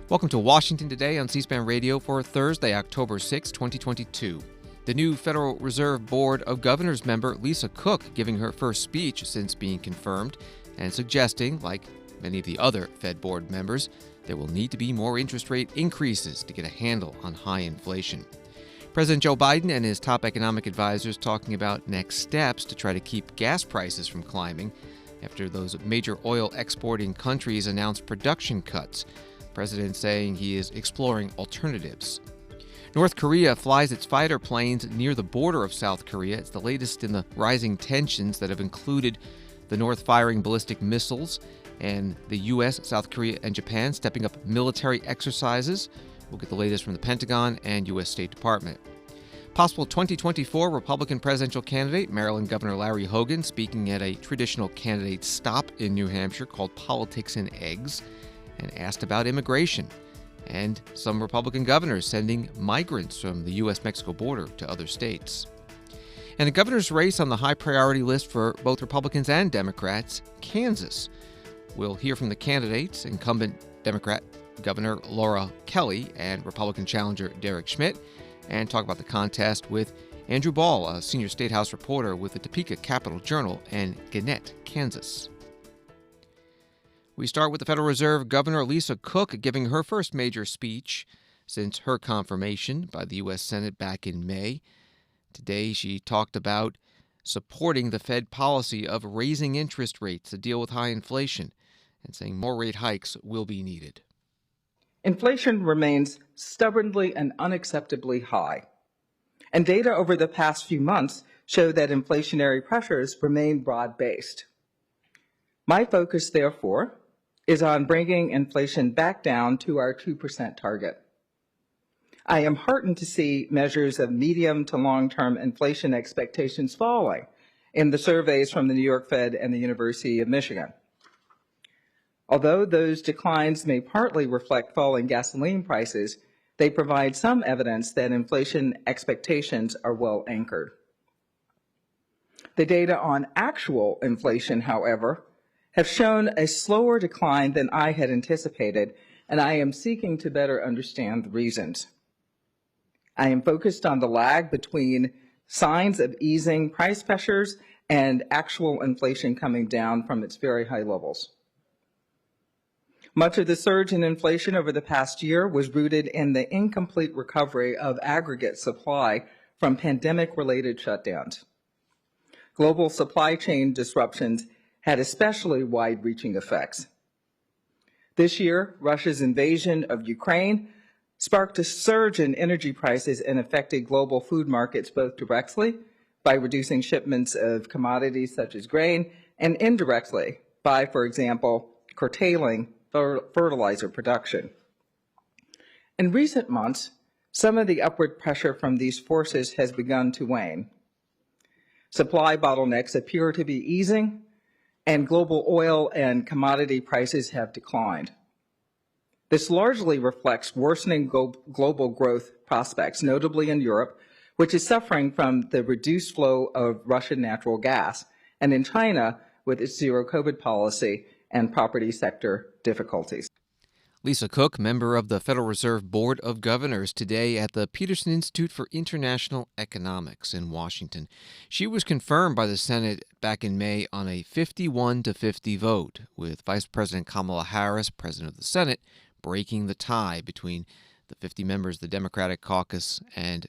Welcome to Washington Today on C-SPAN Radio for Thursday, October 6, 2022. The new Federal Reserve Board of Governors member Lisa Cook giving her first speech since being confirmed and suggesting, like many of the other Fed board members, there will need to be more interest rate increases to get a handle on high inflation. President Joe Biden and his top economic advisors talking about next steps to try to keep gas prices from climbing after those major oil exporting countries announced production cuts. The president saying he is exploring alternatives. North Korea flies its fighter planes near the border of South Korea. It's the latest in the rising tensions that have included the North firing ballistic missiles and the U.S., South Korea, and Japan stepping up military exercises. We'll get the latest from the Pentagon and U.S. State Department. Possible 2024 Republican presidential candidate, Maryland Governor Larry Hogan, speaking at a traditional candidate stop in New Hampshire called Politics and Eggs, and asked about immigration and some Republican governors sending migrants from the U.S.-Mexico border to other states. And a governor's race on the high priority list for both Republicans and Democrats, Kansas. We'll hear from the candidates, incumbent Democrat Governor Laura Kelly and Republican challenger Derek Schmidt, and talk about the contest with Andrew Bahl, a senior State House reporter with the Topeka Capital Journal and Gannett, Kansas. We start with the Federal Reserve Governor Lisa Cook giving her first major speech since her confirmation by the U.S. Senate back in May. Today, she talked about supporting the Fed policy of raising interest rates to deal with high inflation and saying more rate hikes will be needed. Inflation remains stubbornly and unacceptably high, and data over the past few months show that inflationary pressures remain broad-based. My focus, therefore, is on bringing inflation back down to our 2% target. I am heartened to see measures of medium to long-term inflation expectations falling in the surveys from the New York Fed and the University of Michigan. Although those declines may partly reflect falling gasoline prices, they provide some evidence that inflation expectations are well anchored. The data on actual inflation, however, have shown a slower decline than I had anticipated, and I am seeking to better understand the reasons. I am focused on the lag between signs of easing price pressures and actual inflation coming down from its very high levels. Much of the surge in inflation over the past year was rooted in the incomplete recovery of aggregate supply from pandemic-related shutdowns. Global supply chain disruptions had especially wide-reaching effects. This year, Russia's invasion of Ukraine sparked a surge in energy prices and affected global food markets both directly by reducing shipments of commodities such as grain and indirectly by, for example, curtailing fertilizer production. In recent months, some of the upward pressure from these forces has begun to wane. Supply bottlenecks appear to be easing, and global oil and commodity prices have declined. This largely reflects worsening global growth prospects, notably in Europe, which is suffering from the reduced flow of Russian natural gas, and in China with its zero-COVID policy and property sector difficulties. Lisa Cook, member of the Federal Reserve Board of Governors, today at the Peterson Institute for International Economics in Washington. She was confirmed by the Senate back in May on a 51-50 vote, with Vice President Kamala Harris, President of the Senate, breaking the tie between the 50 members of the Democratic caucus and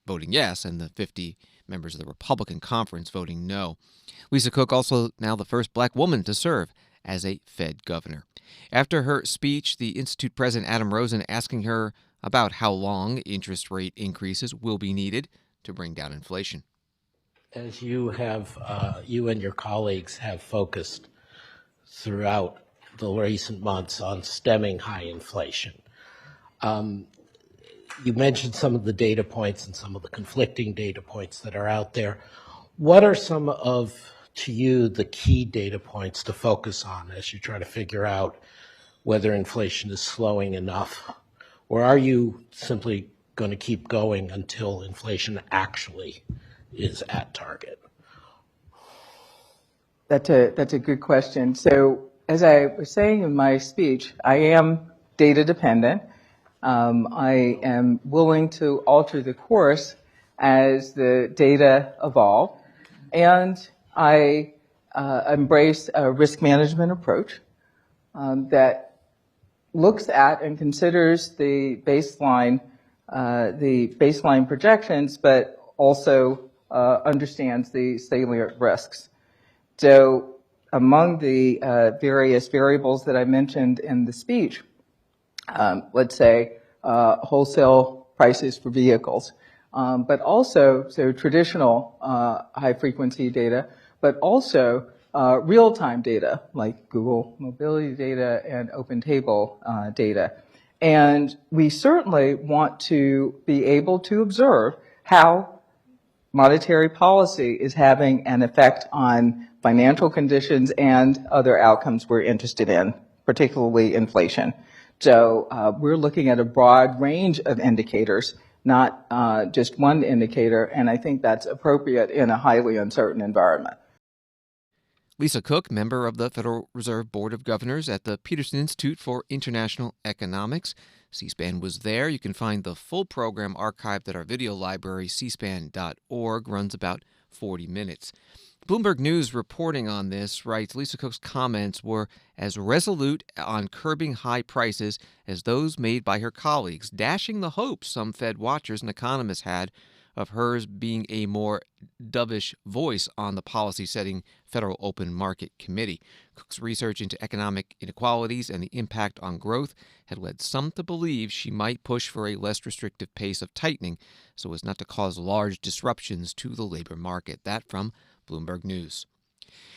voting yes, and the 50 members of the Republican conference voting no. Lisa Cook also now the first black woman to serve as a Fed governor. After her speech, the Institute President Adam Rosen asking her about how long interest rate increases will be needed to bring down inflation. As you and your colleagues have focused throughout the recent months on stemming high inflation, you mentioned some of the data points and some of the conflicting data points that are out there. What are some of, to you, the key data points to focus on as you try to figure out whether inflation is slowing enough? Or are you simply going to keep going until inflation actually is at target? That's a good question. So as I was saying in my speech, I am data dependent. I am willing to alter the course as the data evolve, and I embrace a risk management approach that looks at and considers the baseline projections, but also understands the salient risks. So among the various variables that I mentioned in the speech, let's say wholesale prices for vehicles, but also traditional high-frequency data, but also real-time data like Google mobility data and OpenTable data. And we certainly want to be able to observe how monetary policy is having an effect on financial conditions and other outcomes we're interested in, particularly inflation. So we're looking at a broad range of indicators, not just one indicator, and I think that's appropriate in a highly uncertain environment. Lisa Cook, member of the Federal Reserve Board of Governors at the Peterson Institute for International Economics. C-SPAN was there. You can find the full program archived at our video library, cspan.org, runs about 40 minutes. Bloomberg News reporting on this writes, Lisa Cook's comments were as resolute on curbing high prices as those made by her colleagues, dashing the hopes some Fed watchers and economists had of hers being a more dovish voice on the policy-setting Federal Open Market Committee. Cook's research into economic inequalities and the impact on growth had led some to believe she might push for a less restrictive pace of tightening so as not to cause large disruptions to the labor market. That from Bloomberg News.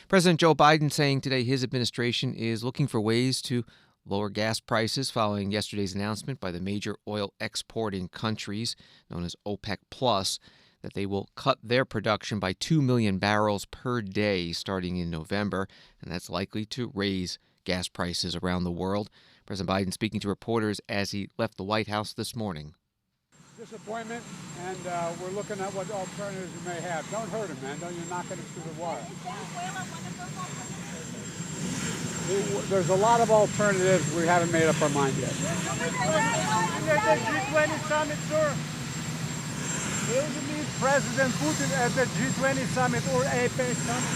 President Joe Biden saying today his administration is looking for ways to lower gas prices following yesterday's announcement by the major oil exporting countries, known as OPEC Plus, that they will cut their production by 2 million barrels per day starting in November, and that's likely to raise gas prices around the world. President Biden speaking to reporters as he left the White House this morning. Disappointment, and we're looking at what alternatives we may have. Don't hurt him, man. You're not getting through the wire. There's a lot of alternatives. We haven't made up our mind yet. The G20 summit, sir. Will you meet President Putin at the G20 summit or APEC summit?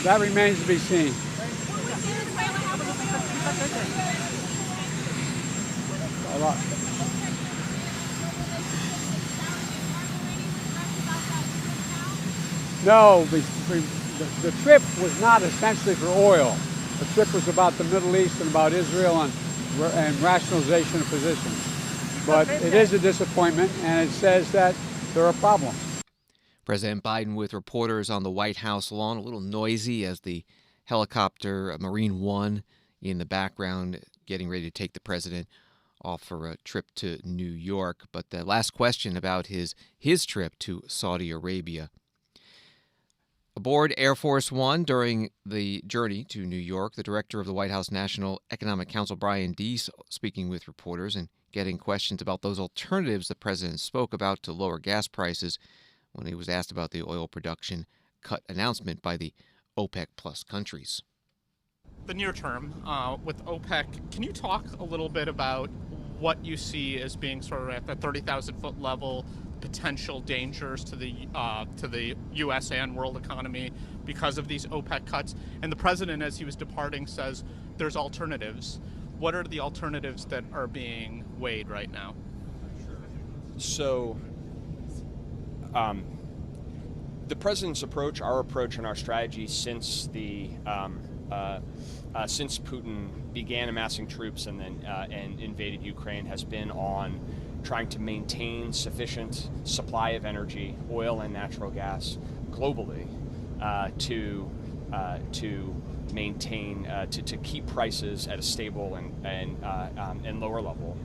That remains to be seen. A lot. No, the trip was not essentially for oil. The trip was about the Middle East and about Israel and rationalization of positions. But it is a disappointment, and it says that there are problems. President Biden with reporters on the White House lawn, a little noisy as the helicopter Marine One in the background getting ready to take the president off for a trip to New York. But the last question about his trip to Saudi Arabia. Aboard Air Force One during the journey to New York, the director of the White House National Economic Council, Brian Deese, speaking with reporters and getting questions about those alternatives the president spoke about to lower gas prices when he was asked about the oil production cut announcement by the OPEC Plus countries. The near term with OPEC, can you talk a little bit about what you see as being sort of at the 30,000-foot level, potential dangers to the U.S. and world economy because of these OPEC cuts? And the president, as he was departing, says there's alternatives. What are the alternatives that are being weighed right now? So, the president's approach, our approach, and our strategy since since Putin began amassing troops and then and invaded Ukraine has been on trying to maintain sufficient supply of energy, oil and natural gas, globally, to maintain to keep prices at a stable and lower level,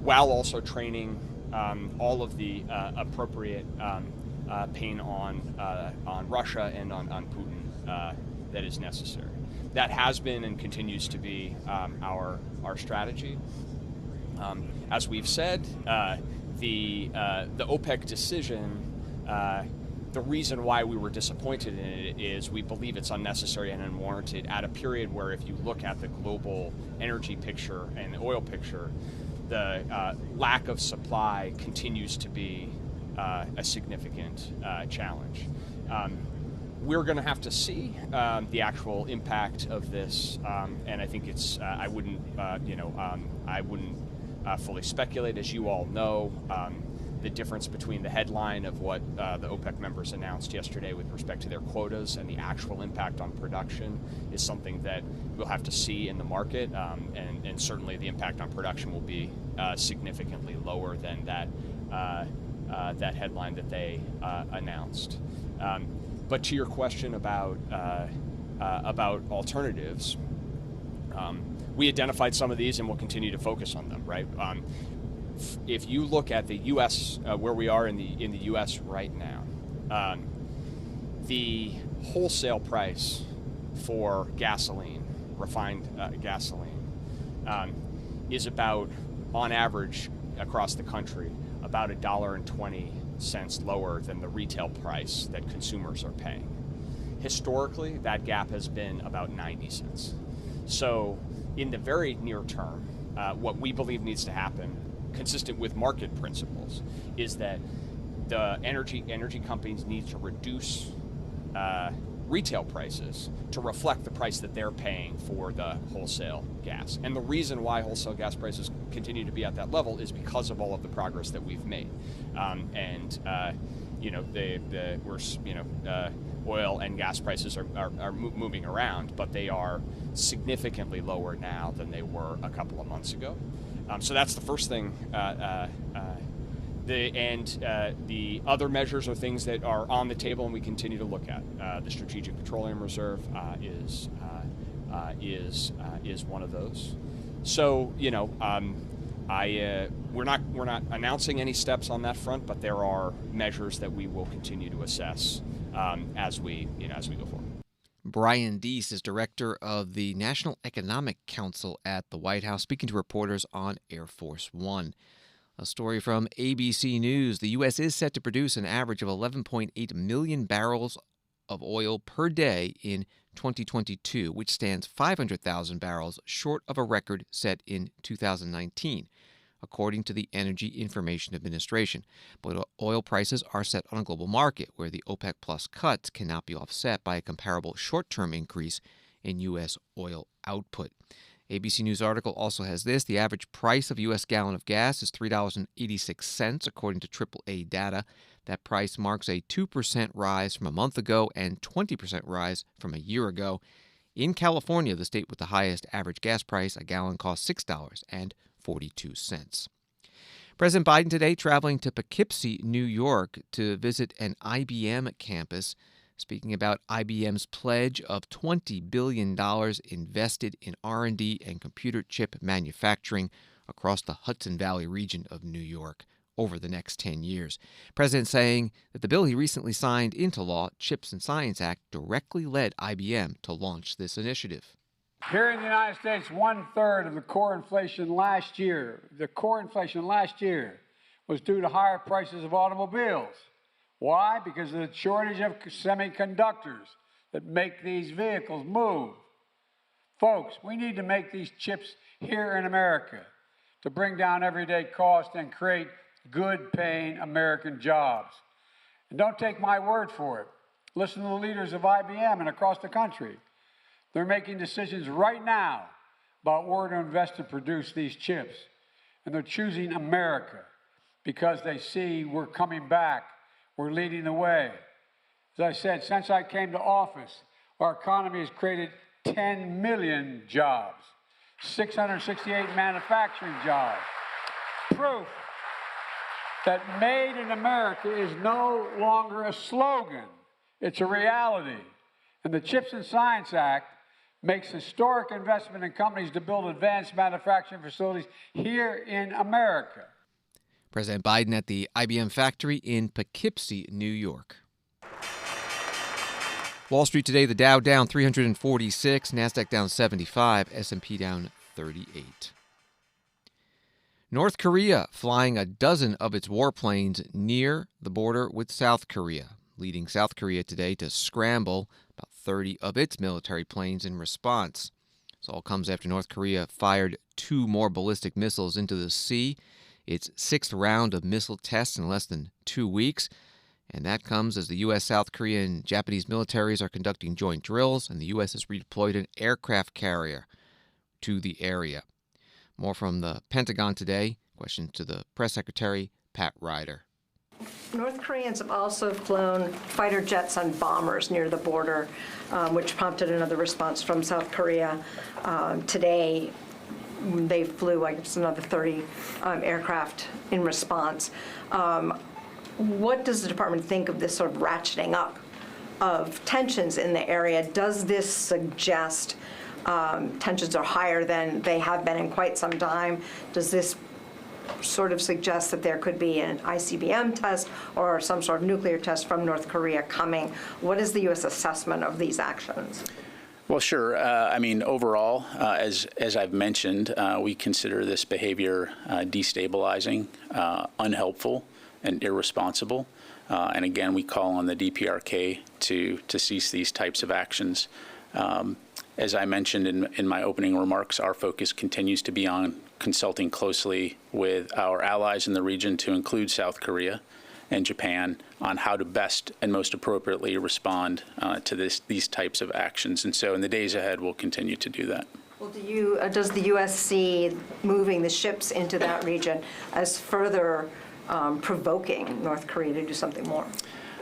while also training all of the appropriate pain on Russia and on Putin that is necessary. That has been and continues to be our strategy. As we've said, the OPEC decision The reason why we were disappointed in it is we believe it's unnecessary and unwarranted at a period where, if you look at the global energy picture and the oil picture, the lack of supply continues to be a significant challenge. We're going to have to see the actual impact of this, and I think it's. I wouldn't fully speculate, as you all know. The difference between the headline of what the OPEC members announced yesterday with respect to their quotas and the actual impact on production is something that we'll have to see in the market, and certainly the impact on production will be significantly lower than that headline that they announced. But to your question about alternatives, we identified some of these and we'll continue to focus on them, right? If you look at the U.S., where we are in the U.S. right now, the wholesale price for gasoline, refined gasoline, is about, on average across the country, about $1.20 lower than the retail price that consumers are paying. Historically, that gap has been about 90 cents. So in the very near term, what we believe needs to happen, consistent with market principles, is that the energy companies need to reduce retail prices to reflect the price that they're paying for the wholesale gas. And the reason why wholesale gas prices continue to be at that level is because of all of the progress that we've made. Oil and gas prices are moving around, but they are significantly lower now than they were a couple of months ago. So that's the first thing. The other measures are things that are on the table and we continue to look at. The Strategic Petroleum Reserve is one of those. So we're not announcing any steps on that front, but there are measures that we will continue to assess as we go forward. Brian Deese is director of the National Economic Council at the White House, speaking to reporters on Air Force One. A story from ABC News. The U.S. is set to produce an average of 11.8 million barrels of oil per day in 2022, which stands 500,000 barrels short of a record set in 2019, according to the Energy Information Administration. But oil prices are set on a global market where the OPEC Plus cuts cannot be offset by a comparable short-term increase in U.S. oil output. ABC News article also has this. The average price of a U.S. gallon of gas is $3.86, according to AAA data. That price marks a 2% rise from a month ago and 20% rise from a year ago. In California, the state with the highest average gas price, a gallon costs $6.42. President Biden today traveling to Poughkeepsie, New York, to visit an IBM campus, speaking about IBM's pledge of $20 billion invested in R&D and computer chip manufacturing across the Hudson Valley region of New York over the next 10 years. President saying that the bill he recently signed into law, CHIPS and Science Act, directly led IBM to launch this initiative. Here in the United States, 1/3 of the core inflation last year, was due to higher prices of automobiles. Why? Because of the shortage of semiconductors that make these vehicles move. Folks, we need to make these chips here in America to bring down everyday costs and create good-paying American jobs. And don't take my word for it. Listen to the leaders of IBM and across the country. They're making decisions right now about where to invest to produce these chips. And they're choosing America because they see we're coming back. We're leading the way. As I said, since I came to office, our economy has created 10 million jobs, 668 manufacturing jobs. Proof that made in America is no longer a slogan. It's a reality. And the CHIPS and Science Act makes historic investment in companies to build advanced manufacturing facilities here in America. President Biden at the IBM factory in Poughkeepsie, New York. Wall Street today, the Dow down 346, NASDAQ down 75, S&P down 38. North Korea flying a dozen of its warplanes near the border with South Korea. leading South Korea today to scramble about 30 of its military planes in response. This all comes after North Korea fired 2 more ballistic missiles into the sea, its 6th round of missile tests in less than 2 weeks. And that comes as the U.S., South Korea, and Japanese militaries are conducting joint drills, and the U.S. has redeployed an aircraft carrier to the area. More from the Pentagon today. Question to the press secretary, Pat Ryder. North Koreans have also flown fighter jets on bombers near the border, which prompted another response from South Korea. Today, they flew, I guess, another 30 aircraft in response. What does the department think of this sort of ratcheting up of tensions in the area? Does this suggest tensions are higher than they have been in quite some time? Does this sort of suggest that there could be an ICBM test or some sort of nuclear test from North Korea coming? What is the U.S. assessment of these actions? Well, sure. I mean, overall, as I've mentioned, we consider this behavior destabilizing, unhelpful, and irresponsible. And again, we call on the DPRK to cease these types of actions. As I mentioned in my opening remarks, our focus continues to be on consulting closely with our allies in the region, to include South Korea and Japan, on how to best and most appropriately respond to these types of actions. And so in the days ahead, we'll continue to do that. Well, does the U.S. see moving the ships into that region as further provoking North Korea to do something more?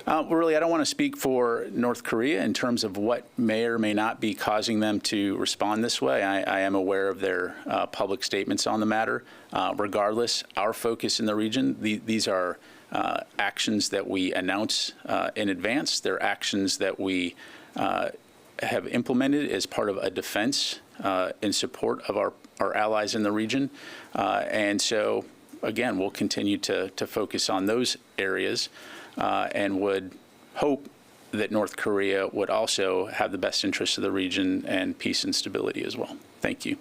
Really, I don't want to speak for North Korea in terms of what may or may not be causing them to respond this way. I am aware of their public statements on the matter. Regardless, our focus in the region, these are actions that we announce in advance. They're actions that we have implemented as part of a defense in support of our allies in the region. And so, again, we'll continue to focus on those areas and would hope that North Korea would also have the best interests of the region and peace and stability as well. Thank you.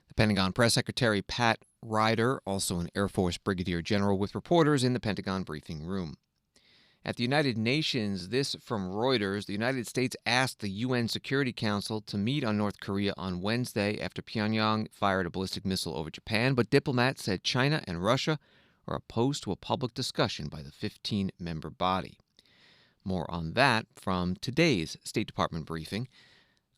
The Pentagon Press Secretary Pat Ryder, also an Air Force Brigadier General, with reporters in the Pentagon briefing room. At the United Nations, this from Reuters, the United States asked the UN Security Council to meet on North Korea on Wednesday after Pyongyang fired a ballistic missile over Japan, but diplomats said China and Russia are opposed to a public discussion by the 15-member body. More on that from today's State Department briefing.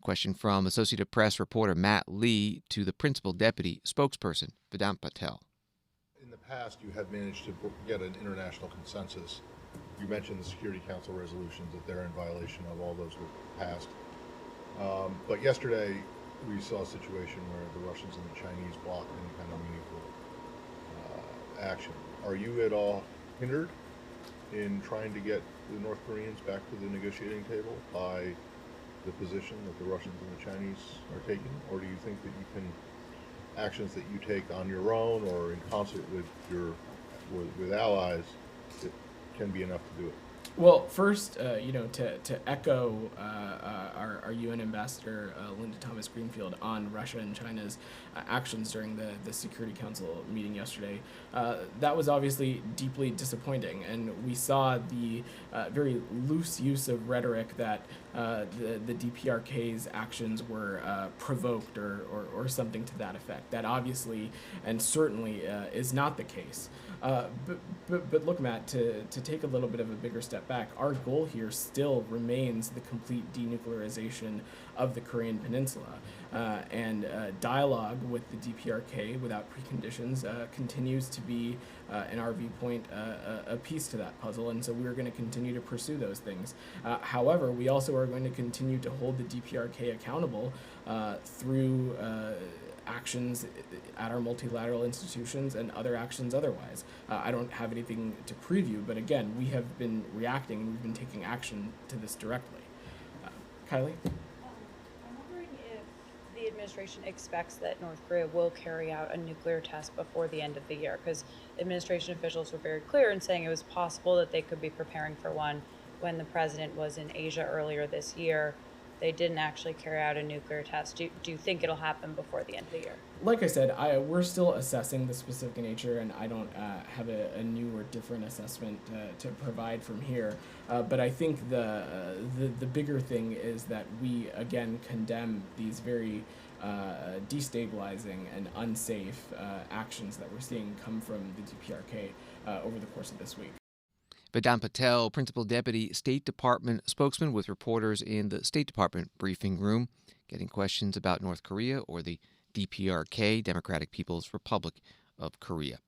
Question from Associated Press reporter Matt Lee to the Principal Deputy Spokesperson, Vedant Patel. In the past, you have managed to get an international consensus. You mentioned the Security Council resolutions, that they're in violation of all those were passed. But yesterday, we saw a situation where the Russians and the Chinese blocked any kind of meaningful action. Are you at all hindered in trying to get the North Koreans back to the negotiating table by the position that the Russians and the Chinese are taking? Or do you think that you can, actions that you take on your own or in concert with allies, it can be enough to do it? Well, first, to echo our UN ambassador, Linda Thomas-Greenfield, on Russia and China's actions during the Security Council meeting yesterday, that was obviously deeply disappointing. And we saw the very loose use of rhetoric that the DPRK's actions were provoked or something to that effect. That obviously and certainly is not the case. But look, Matt, to take a little bit of a bigger step back, our goal here still remains the complete denuclearization of the Korean Peninsula. And dialogue with the DPRK without preconditions continues to be, in our viewpoint, a piece to that puzzle. And so we're going to continue to pursue those things. However, we also are going to continue to hold the DPRK accountable through actions at our multilateral institutions and other actions otherwise. I don't have anything to preview, but again, we have been reacting and we've been taking action to this directly. Kylie? I'm wondering if the administration expects that North Korea will carry out a nuclear test before the end of the year, because administration officials were very clear in saying it was possible that they could be preparing for one when the president was in Asia earlier this year. they didn't actually carry out a nuclear test. Do you think it'll happen before the end of the year? Like I said, we're still assessing the specific nature, and I don't have a new or different assessment to provide from here. But I think the bigger thing is that we, again, condemn these very destabilizing and unsafe actions that we're seeing come from the DPRK over the course of this week. Vedant Patel, Principal Deputy State Department spokesman, with reporters in the State Department briefing room, getting questions about North Korea or the DPRK, Democratic People's Republic of Korea.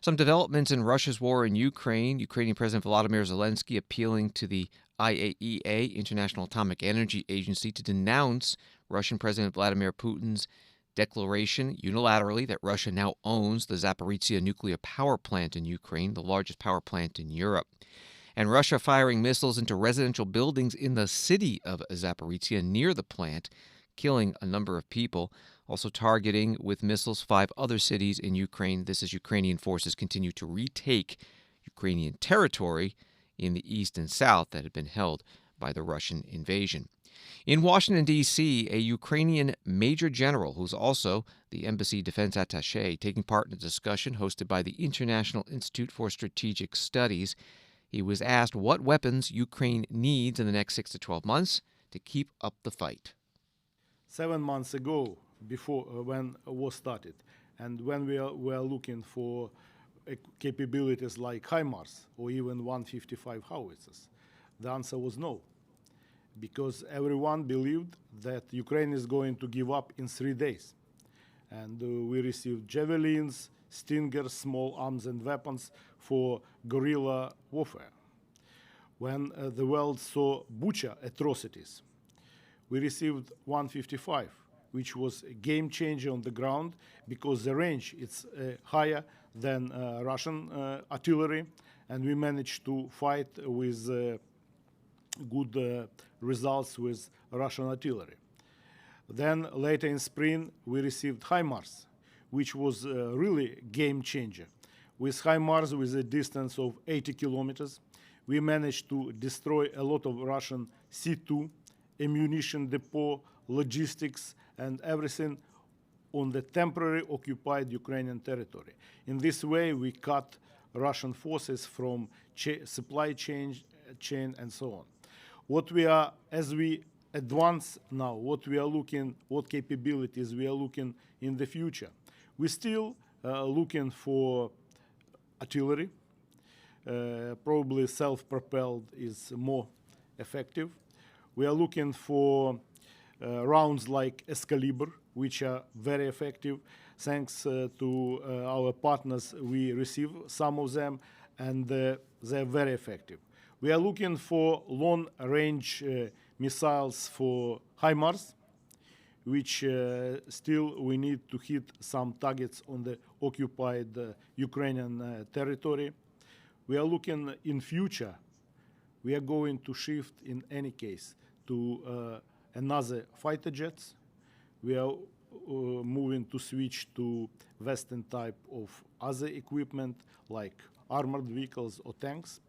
Some developments in Russia's war in Ukraine. Ukrainian President Volodymyr Zelensky appealing to the IAEA, International Atomic Energy Agency, to denounce Russian President Vladimir Putin's declaration unilaterally that Russia now owns the Zaporizhzhia nuclear power plant in Ukraine, the largest power plant in Europe. And Russia firing missiles into residential buildings in the city of Zaporizhzhia near the plant, killing a number of people, also targeting with missiles 5 other cities in Ukraine. This as Ukrainian forces continue to retake Ukrainian territory in the east and south that had been held by the Russian invasion. In Washington, D.C., a Ukrainian major general, who's also the embassy defense attaché, taking part in a discussion hosted by the International Institute for Strategic Studies. He was asked what weapons Ukraine needs in the next 6 to 12 months to keep up the fight. 7 months ago, before when war started, and when we were looking for capabilities like HIMARS or even 155 howitzers, the answer was no. Because everyone believed that Ukraine is going to give up in 3 days. And we received javelins, Stingers, small arms and weapons for guerrilla warfare. When the world saw Bucha atrocities, we received 155, which was a game changer on the ground because the range is higher than Russian artillery, and we managed to fight with good results with Russian artillery. Then later in spring, we received HIMARS, which was really game changer. With HIMARS, with a distance of 80 kilometers, we managed to destroy a lot of Russian C2, ammunition depot, logistics, and everything on the temporary occupied Ukrainian territory. In this way, we cut Russian forces from supply chain and so on. What we are, as we advance now, what capabilities we are looking in the future. We're still looking for artillery. Probably self-propelled is more effective. We are looking for rounds like Excalibur, which are very effective. Thanks to our partners, we receive some of them, and they're very effective. We are looking for long-range missiles for HIMARS, which still we need to hit some targets on the occupied Ukrainian territory. We are looking in future. We are going to shift in any case to another fighter jets. We are moving to switch to Western type of other equipment like armored vehicles or tanks.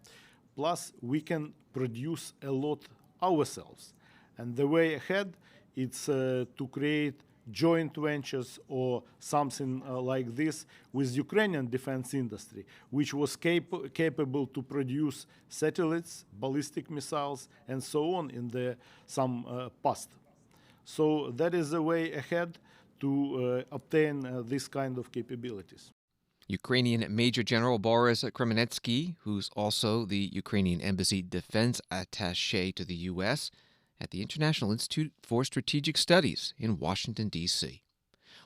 Plus, we can produce a lot ourselves. And the way ahead, it's to create joint ventures or something like this with Ukrainian defense industry, which was capable to produce satellites, ballistic missiles, and so on in the some past. So that is the way ahead to obtain this kind of capabilities. Ukrainian Major General Boris Kremenetsky, who's also the Ukrainian Embassy Defense Attaché to the U.S. at the International Institute for Strategic Studies in Washington, D.C.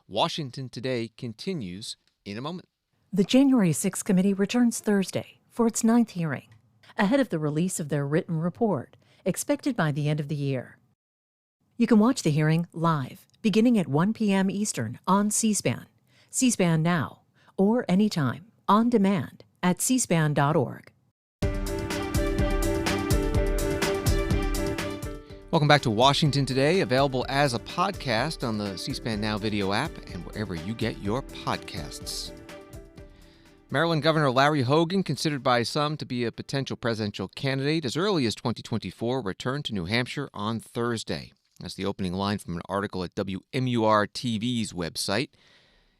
Washington Today continues in a moment. The January 6th committee returns Thursday for its 9th hearing, ahead of the release of their written report, expected by the end of the year. You can watch the hearing live, beginning at 1 p.m. Eastern on C-SPAN, C-SPAN Now, or anytime, on demand, at cspan.org. Welcome back to Washington Today, available as a podcast on the C-SPAN Now video app and wherever you get your podcasts. Maryland Governor Larry Hogan, considered by some to be a potential presidential candidate as early as 2024, returned to New Hampshire on Thursday. That's the opening line from an article at WMUR TV's website.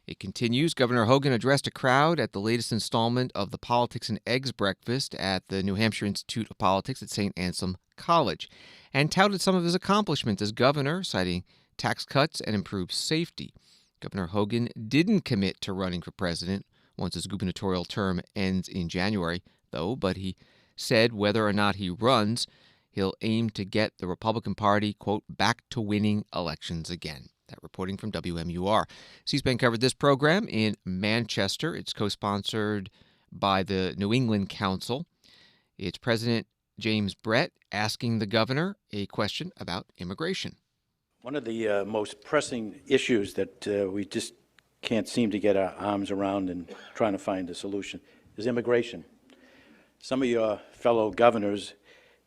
It continues. Governor Hogan addressed a crowd at the latest installment of the Politics and Eggs breakfast at the New Hampshire Institute of Politics at St. Anselm College and touted some of his accomplishments as governor, citing tax cuts and improved safety. Governor Hogan didn't commit to running for president once his gubernatorial term ends in January, though, but he said whether or not he runs, he'll aim to get the Republican Party, quote, back to winning elections again. That reporting from WMUR. C-SPAN covered this program in Manchester. It's co-sponsored by the New England Council. It's President James Brett asking the governor a question about immigration. One of the most pressing issues that we just can't seem to get our arms around and trying to find a solution is immigration. Some of your fellow governors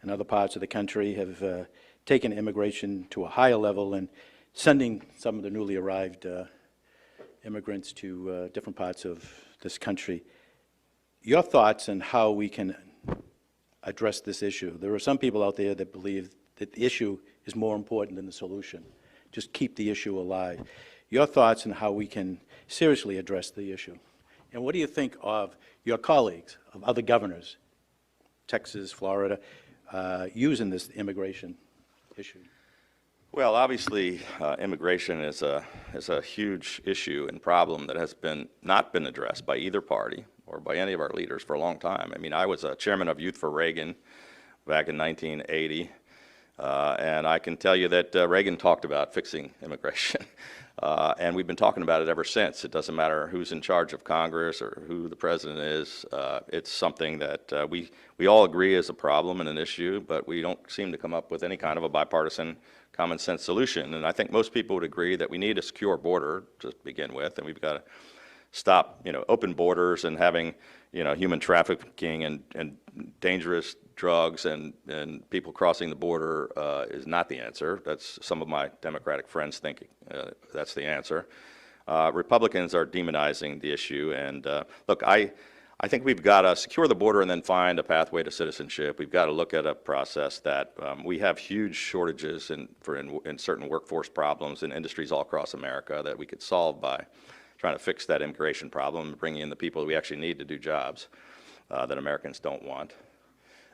in other parts of the country have taken immigration to a higher level and sending some of the newly arrived immigrants to different parts of this country. Your thoughts on how we can address this issue? There are some people out there that believe that the issue is more important than the solution. Just keep the issue alive. Your thoughts on how we can seriously address the issue. And what do you think of your colleagues, of other governors, Texas, Florida, using this immigration issue? Well, obviously, immigration is a huge issue and problem that has not been addressed by either party or by any of our leaders for a long time. I mean, I was a chairman of Youth for Reagan back in 1980, and I can tell you that Reagan talked about fixing immigration, and we've been talking about it ever since. It doesn't matter who's in charge of Congress or who the president is. It's something that we all agree is a problem and an issue, but we don't seem to come up with any kind of a bipartisan common sense solution. And I think most people would agree that we need a secure border to begin with, and we've got to stop, open borders and having, human trafficking and dangerous drugs and people crossing the border is not the answer. That's some of my Democratic friends think that's the answer. Republicans are demonizing the issue, and look, I think we've got to secure the border and then find a pathway to citizenship. We've got to look at a process that we have huge shortages in certain workforce problems in industries all across America that we could solve by trying to fix that immigration problem and bringing in the people we actually need to do jobs that Americans don't want.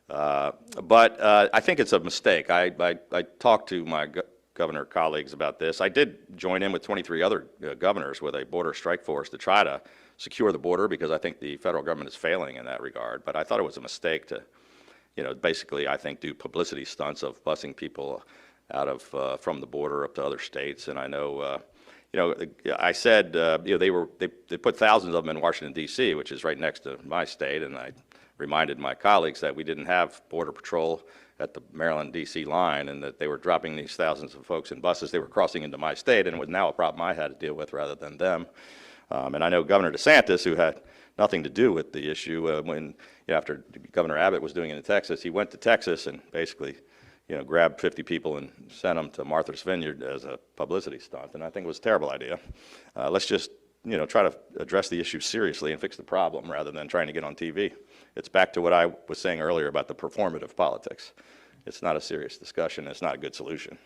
But I think it's a mistake. I talked to my governor colleagues about this. I did join in with 23 other governors with a border strike force to try to secure the border because I think the federal government is failing in that regard. But I thought it was a mistake to, basically I think do publicity stunts of busing people out of from the border up to other states. And I know, I said, they put thousands of them in Washington D.C., which is right next to my state, and I reminded my colleagues that we didn't have Border Patrol at the Maryland D.C. line, and that they were dropping these thousands of folks in buses. They were crossing into my state, and it was now a problem I had to deal with rather than them. And I know Governor DeSantis, who had nothing to do with the issue, after Governor Abbott was doing it in Texas, he went to Texas and basically, grabbed 50 people and sent them to Martha's Vineyard as a publicity stunt. And I think it was a terrible idea. Let's just, try to address the issue seriously and fix the problem rather than trying to get on TV. It's back to what I was saying earlier about the performative politics. It's not a serious discussion. It's not a good solution.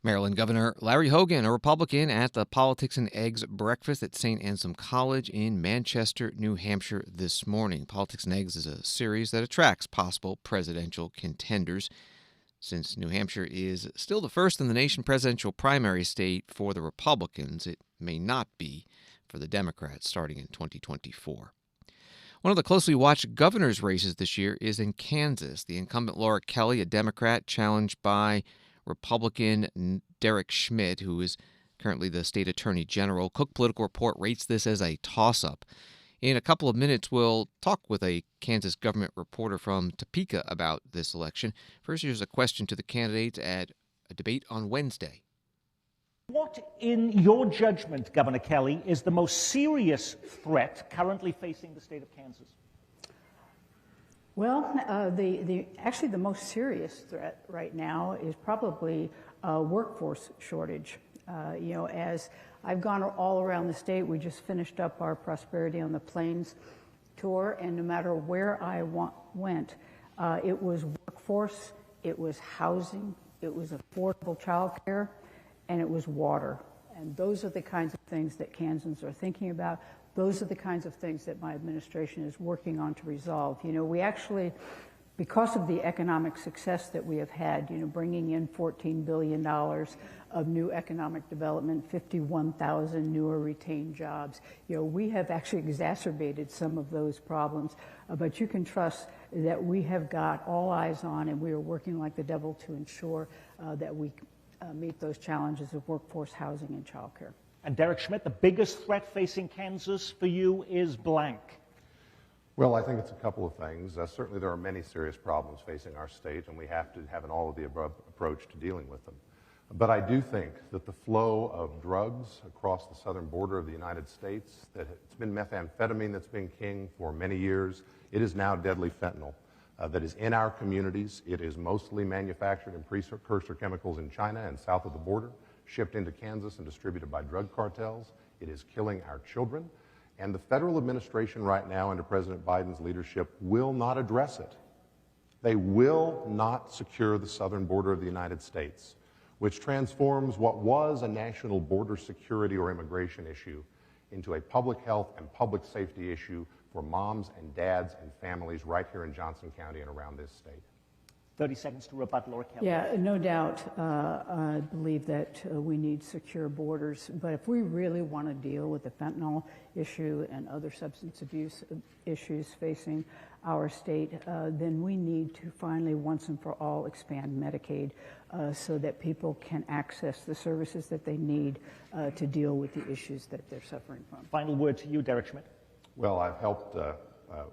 Maryland Governor Larry Hogan, a Republican, at the Politics and Eggs breakfast at St. Anselm College in Manchester, New Hampshire this morning. Politics and Eggs is a series that attracts possible presidential contenders. Since New Hampshire is still the first in the nation presidential primary state for the Republicans, it may not be for the Democrats starting in 2024. One of the closely watched governor's races this year is in Kansas. The incumbent Laura Kelly, a Democrat, challenged by Republican Derek Schmidt, who is currently the state attorney general. Cook Political Report rates this as a toss-up. In a couple of minutes, we'll talk with a Kansas government reporter from Topeka about this election. First, here's a question to the candidates at a debate on Wednesday. What, in your judgment, Governor Kelly, is the most serious threat currently facing the state of Kansas? Well, actually the most serious threat right now is probably a workforce shortage. As I've gone all around the state, we just finished up our Prosperity on the Plains tour, and no matter where I went, it was workforce, it was housing, it was affordable childcare, and it was water. And those are the kinds of things that Kansans are thinking about. Those are the kinds of things that my administration is working on to resolve. You know, we actually, because of the economic success that we have had, you know, bringing in $14 billion of new economic development, 51,000 newer retained jobs, you know, we have actually exacerbated some of those problems. But you can trust that we have got all eyes on, and we are working like the devil to ensure that we meet those challenges of workforce, housing, and childcare. And Derek Schmidt, the biggest threat facing Kansas for you is blank. Well, I think it's a couple of things. Certainly there are many serious problems facing our state, and we have to have an all-of-the-above approach to dealing with them. But I do think that the flow of drugs across the southern border of the United States, that it's been methamphetamine that's been king for many years. It is now deadly fentanyl that is in our communities. It is mostly manufactured in precursor chemicals in China and south of the border, shipped into Kansas and distributed by drug cartels. It is killing our children. And the federal administration right now, under President Biden's leadership, will not address it. They will not secure the southern border of the United States, which transforms what was a national border security or immigration issue into a public health and public safety issue for moms and dads and families right here in Johnson County and around this state. 30 seconds to rebut, Laura Kelly. Yeah, no doubt. I believe that we need secure borders. But if we really want to deal with the fentanyl issue and other substance abuse issues facing our state, then we need to finally, once and for all, expand Medicaid so that people can access the services that they need to deal with the issues that they're suffering from. Final word to you, Derek Schmidt. Well, I've helped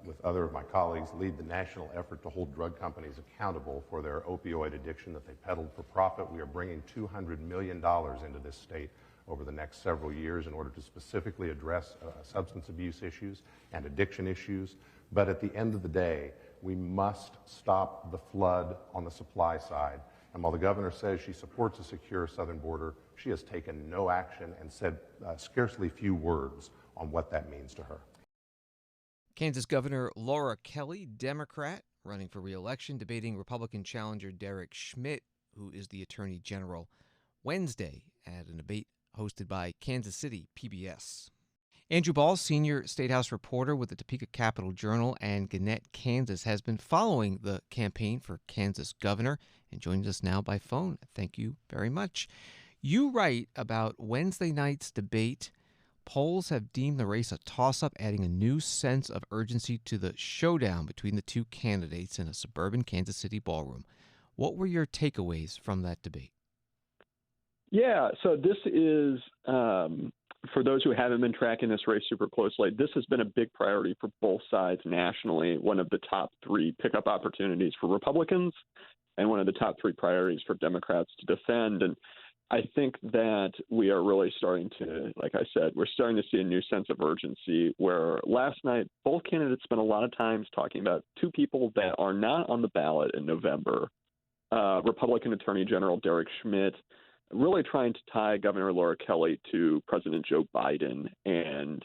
with other of my colleagues lead the national effort to hold drug companies accountable for their opioid addiction that they peddled for profit. We are bringing $200 million into this state over the next several years in order to specifically address substance abuse issues and addiction issues. But at the end of the day, we must stop the flood on the supply side. And while the governor says she supports a secure southern border, she has taken no action and said scarcely few words on what that means to her. Kansas Governor Laura Kelly, Democrat, running for re-election, debating Republican challenger Derek Schmidt, who is the Attorney General, Wednesday at a debate hosted by Kansas City PBS. Andrew Bahl, senior State House reporter with the Topeka Capital Journal and Gannett, Kansas, has been following the campaign for Kansas governor and joins us now by phone. Thank you very much. You write about Wednesday night's debate. Polls have deemed the race a toss-up, adding a new sense of urgency to the showdown between the two candidates in a suburban Kansas City ballroom. What were your takeaways from that debate? Yeah, so this is, for those who haven't been tracking this race super closely, this has been a big priority for both sides nationally, one of the top three pickup opportunities for Republicans and one of the top three priorities for Democrats to defend. And I think that we are really starting to, like I said, we're starting to see a new sense of urgency where last night both candidates spent a lot of time talking about two people that are not on the ballot in November. Republican Attorney General Derek Schmidt really trying to tie Governor Laura Kelly to President Joe Biden and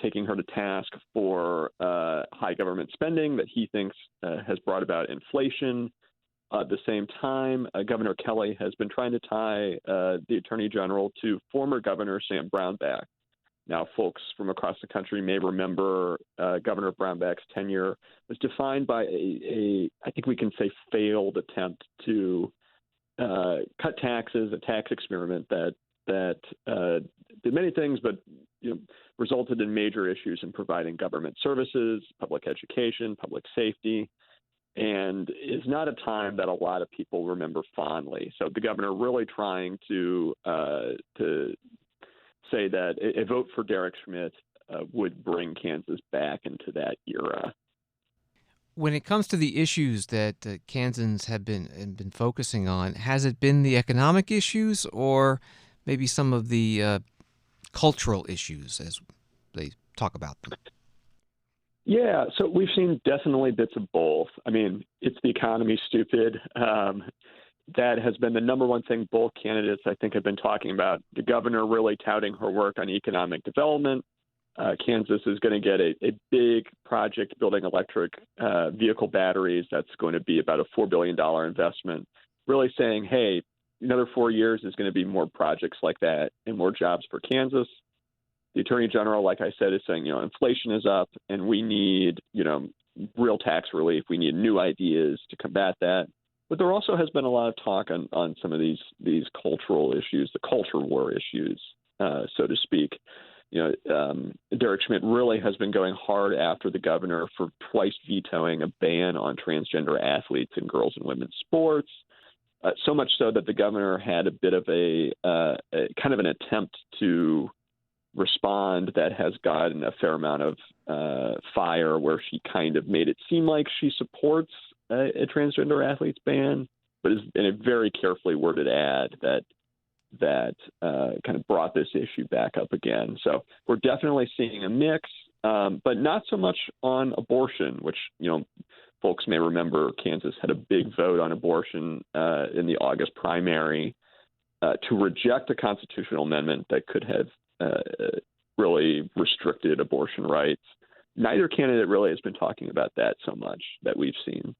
taking her to task for high government spending that he thinks has brought about inflation. At the same time, Governor Kelly has been trying to tie the Attorney General to former Governor Sam Brownback. Now, folks from across the country may remember Governor Brownback's tenure was defined by I think we can say, failed attempt to cut taxes, a tax experiment that did many things, but resulted in major issues in providing government services, public education, public safety, and is not a time that a lot of people remember fondly. So the governor really trying to say that a vote for Derek Schmidt would bring Kansas back into that era. When it comes to the issues that Kansans have been focusing on, has it been the economic issues or maybe some of the cultural issues as they talk about them? Yeah, so we've seen definitely bits of both. I mean, it's the economy, stupid. That has been the number one thing both candidates, I think, have been talking about. The governor really touting her work on economic development. Kansas is going to get a big project building electric vehicle batteries. That's going to be about a $4 billion investment. really saying, hey, another 4 years is going to be more projects like that and more jobs for Kansas. The Attorney General, like I said, is saying, inflation is up and we need, real tax relief. We need new ideas to combat that. But there also has been a lot of talk on some of these cultural issues, the culture war issues, so to speak. Derek Schmidt really has been going hard after the governor for twice vetoing a ban on transgender athletes in girls and women's sports. So much so that the governor had a bit of a kind of an attempt to respond that has gotten a fair amount of fire, where she kind of made it seem like she supports a transgender athletes ban, but is in a very carefully worded ad that kind of brought this issue back up again. So we're definitely seeing a mix, but not so much on abortion, which, folks may remember Kansas had a big vote on abortion in the August primary to reject a constitutional amendment that could have really restricted abortion rights. Neither candidate really has been talking about that so much that we've seen.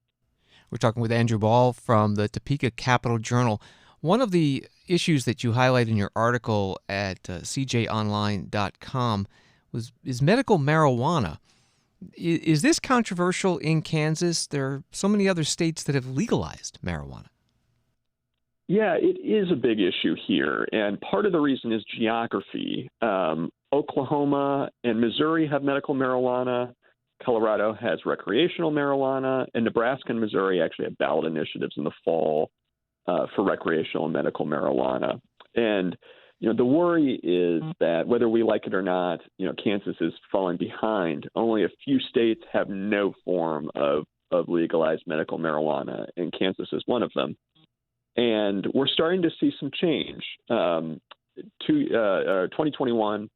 We're talking with Andrew Bahl from the Topeka Capital Journal. One of the issues that you highlight in your article at cjonline.com is medical marijuana. Is this controversial in Kansas? There are so many other states that have legalized marijuana. Yeah, it is a big issue here, and part of the reason is geography. Oklahoma and Missouri have medical marijuana. Colorado has recreational marijuana, and Nebraska and Missouri actually have ballot initiatives in the fall for recreational and medical marijuana. And, the worry is that whether we like it or not, Kansas is falling behind. Only a few states have no form of legalized medical marijuana, and Kansas is one of them. And we're starting to see some change. 2021,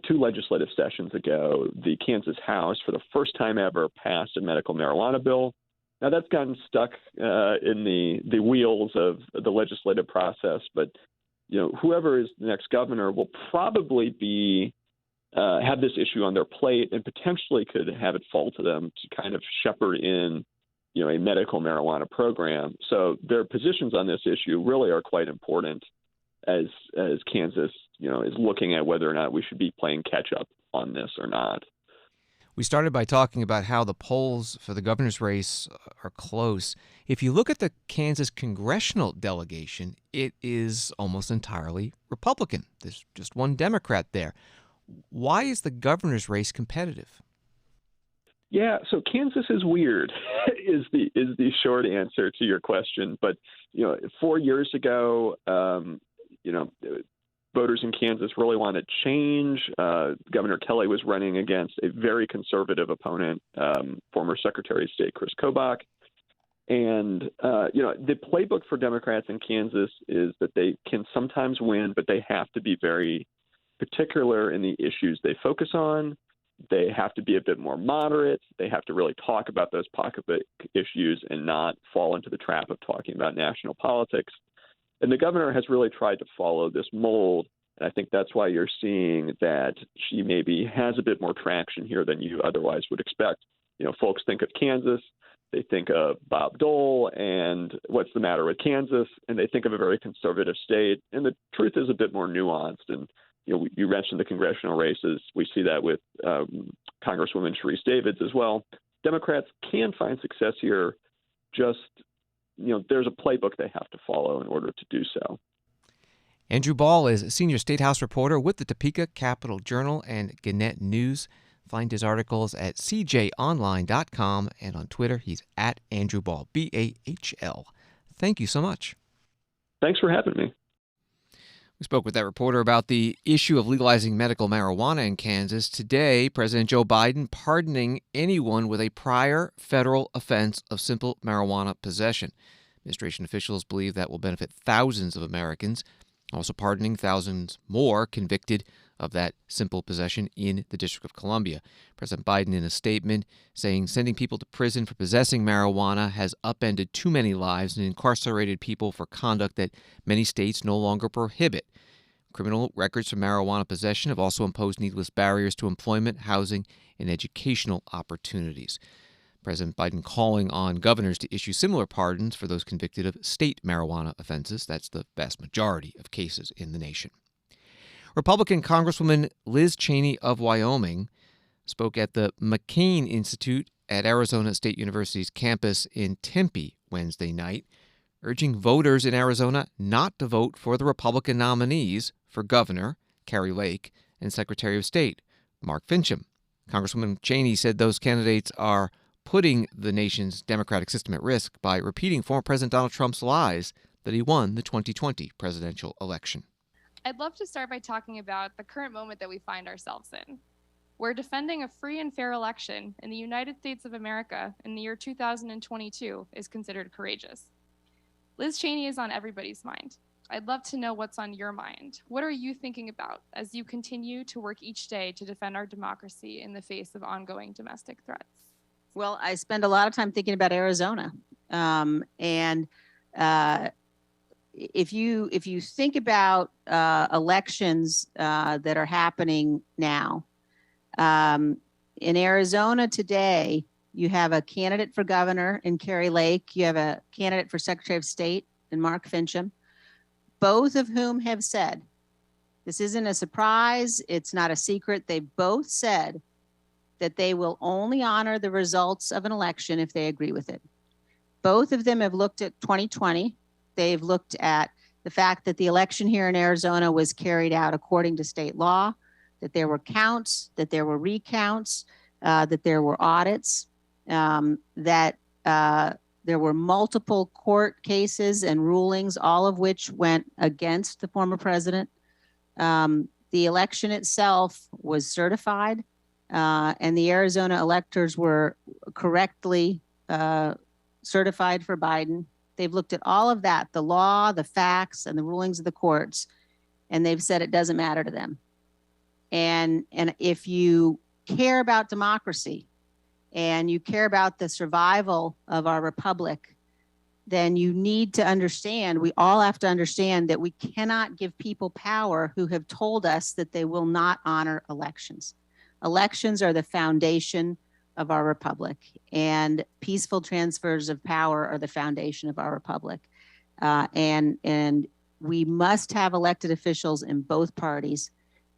2 legislative sessions ago, the Kansas House, for the first time ever, passed a medical marijuana bill. Now, that's gotten stuck in the wheels of the legislative process, but whoever is the next governor will probably have this issue on their plate and potentially could have it fall to them to kind of shepherd in a medical marijuana program. So their positions on this issue really are quite important as Kansas, is looking at whether or not we should be playing catch up on this or not. We started by talking about how the polls for the governor's race are close. If you look at the Kansas congressional delegation, it is almost entirely Republican. There's just one Democrat there. Why is the governor's race competitive? Yeah, so Kansas is weird is the short answer to your question. But 4 years ago, voters in Kansas really wanted change. Governor Kelly was running against a very conservative opponent, former Secretary of State Chris Kobach. And, the playbook for Democrats in Kansas is that they can sometimes win, but they have to be very particular in the issues they focus on. They have to be a bit more moderate. They have to really talk about those pocketbook issues and not fall into the trap of talking about national politics. And the governor has really tried to follow this mold. And I think that's why you're seeing that she maybe has a bit more traction here than you otherwise would expect. Folks think of Kansas, they think of Bob Dole and what's the matter with Kansas, and they think of a very conservative state. And the truth is a bit more nuanced. And, you mentioned the congressional races. We see that with Congresswoman Sharice Davids as well. Democrats can find success here, just there's a playbook they have to follow in order to do so. Andrew Bahl is a senior State House reporter with the Topeka Capital Journal and Gannett News. Find his articles at cjonline.com, and on Twitter, he's at Andrew Bahl, B-A-H-L. Thank you so much. Thanks for having me. We spoke with that reporter about the issue of legalizing medical marijuana in Kansas. Today, President Joe Biden pardoning anyone with a prior federal offense of simple marijuana possession. Administration officials believe that will benefit thousands of Americans, also pardoning thousands more convicted of that simple possession in the District of Columbia. President Biden, in a statement, saying sending people to prison for possessing marijuana has upended too many lives and incarcerated people for conduct that many states no longer prohibit. Criminal records for marijuana possession have also imposed needless barriers to employment, housing, and educational opportunities. President Biden calling on governors to issue similar pardons for those convicted of state marijuana offenses. That's the vast majority of cases in the nation. Republican Congresswoman Liz Cheney of Wyoming spoke at the McCain Institute at Arizona State University's campus in Tempe Wednesday night, urging voters in Arizona not to vote for the Republican nominees for governor, Kari Lake, and Secretary of State, Mark Finchem. Congresswoman Cheney said those candidates are putting the nation's democratic system at risk by repeating former President Donald Trump's lies that he won the 2020 presidential election. I'd love to start by talking about the current moment that we find ourselves in. We're defending a free and fair election in the United States of America in the year 2022 is considered courageous. Liz Cheney is on everybody's mind. I'd love to know what's on your mind. What are you thinking about as you continue to work each day to defend our democracy in the face of ongoing domestic threats? Well, I spend a lot of time thinking about Arizona. If you think about elections that are happening now, in Arizona today, you have a candidate for governor in Kari Lake. You have a candidate for Secretary of State in Mark Finchem, both of whom have said, this isn't a surprise, it's not a secret, they both said that they will only honor the results of an election if they agree with it. Both of them have looked at 2020. They've looked at the fact that the election here in Arizona was carried out according to state law, that there were counts, that there were recounts, that there were audits, that there were multiple court cases and rulings, all of which went against the former president. The election itself was certified, and the Arizona electors were correctly certified for Biden. They've looked at all of that, the law, the facts, and the rulings of the courts, and they've said it doesn't matter to them. And if you care about democracy and you care about the survival of our republic, then you need to understand, we all have to understand that we cannot give people power who have told us that they will not honor elections. Elections are the foundation of our republic, and peaceful transfers of power are the foundation of our republic. And we must have elected officials in both parties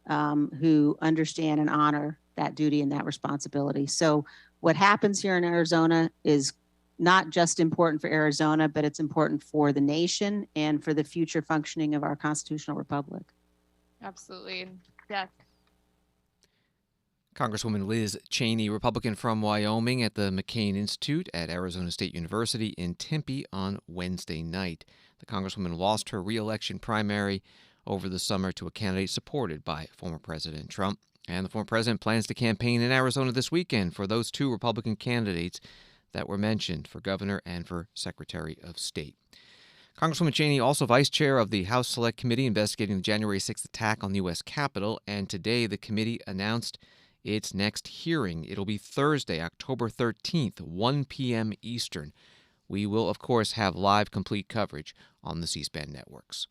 who understand and honor that duty and that responsibility. So what happens here in Arizona is not just important for Arizona, but it's important for the nation and for the future functioning of our constitutional republic. Absolutely. Yeah. Congresswoman Liz Cheney, Republican from Wyoming, at the McCain Institute at Arizona State University in Tempe on Wednesday night. The Congresswoman lost her re-election primary over the summer to a candidate supported by former President Trump. And the former president plans to campaign in Arizona this weekend for those two Republican candidates that were mentioned, for governor and for Secretary of State. Congresswoman Cheney, also vice chair of the House Select Committee investigating the January 6th attack on the U.S. Capitol, and today the committee announced its next hearing. It'll be Thursday, October 13th, 1 p.m. Eastern. We will, of course, have live, complete coverage on the C-SPAN networks.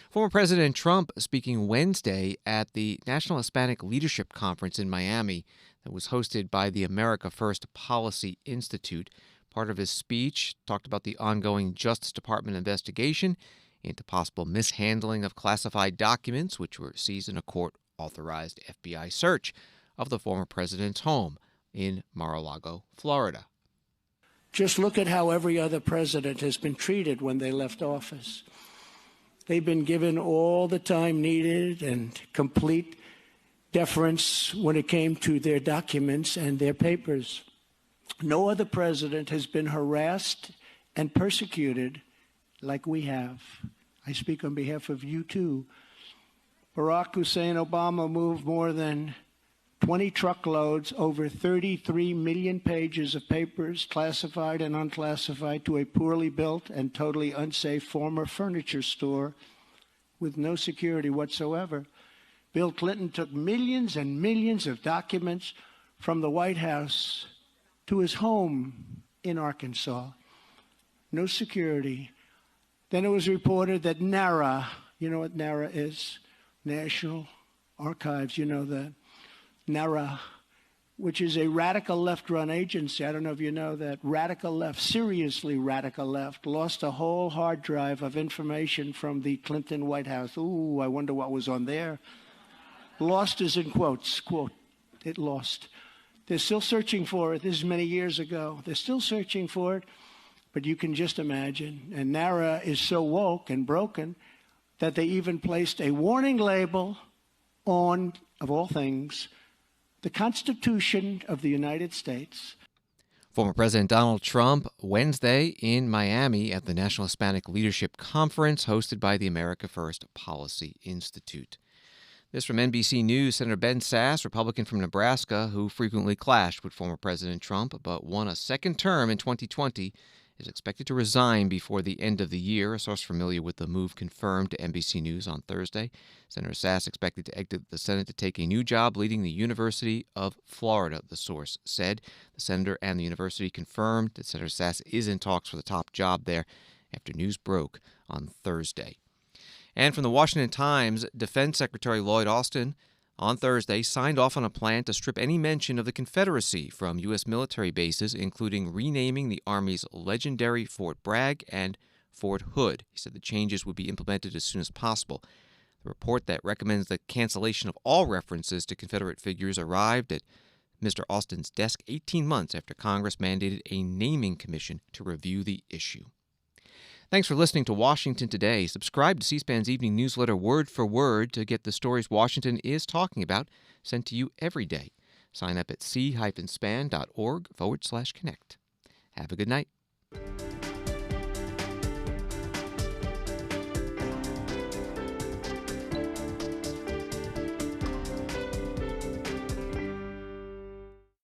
Former President Trump speaking Wednesday at the National Hispanic Leadership Conference in Miami that was hosted by the America First Policy Institute. Part of his speech talked about the ongoing Justice Department investigation into possible mishandling of classified documents, which were seized in a court-authorized FBI search of the former president's home in Mar-a-Lago, Florida. Just look at how every other president has been treated when they left office. They've been given all the time needed and complete deference when it came to their documents and their papers. No other president has been harassed and persecuted like we have. I speak on behalf of you too. Barack Hussein Obama moved more than 20 truckloads, over 33 million pages of papers, classified and unclassified, to a poorly built and totally unsafe former furniture store with no security whatsoever. Bill Clinton took millions and millions of documents from the White House to his home in Arkansas. No security. Then it was reported that NARA, you know what NARA is? National Archives, you know that. NARA which is a radical left-run agency. I don't know if you know that. Radical left, seriously radical left, lost a whole hard drive of information from the Clinton White House. Ooh, I wonder what was on there. Lost is in quotes, quote, it lost. They're still searching for it. This is many years ago. They're still searching for it, but you can just imagine. And NARA is so woke and broken that they even placed a warning label on, of all things, the Constitution of the United States. Former President Donald Trump Wednesday in Miami at the National Hispanic Leadership Conference hosted by the America First Policy Institute. This from NBC News. Senator Ben Sasse, Republican from Nebraska, who frequently clashed with former President Trump but won a second term in 2020, is expected to resign before the end of the year. A source familiar with the move confirmed to NBC News on Thursday. Senator Sasse expected to exit the Senate to take a new job leading the University of Florida, the source said. The senator and the university confirmed that Senator Sasse is in talks for the top job there after news broke on Thursday. And from the Washington Times, Defense Secretary Lloyd Austin on Thursday signed off on a plan to strip any mention of the Confederacy from U.S. military bases, including renaming the Army's legendary Fort Bragg and Fort Hood. He said the changes would be implemented as soon as possible. The report that recommends the cancellation of all references to Confederate figures arrived at Mr. Austin's desk 18 months after Congress mandated a naming commission to review the issue. Thanks for listening to Washington Today. Subscribe to C-SPAN's evening newsletter word for word to get the stories Washington is talking about sent to you every day. Sign up at c-span.org/connect. Have a good night.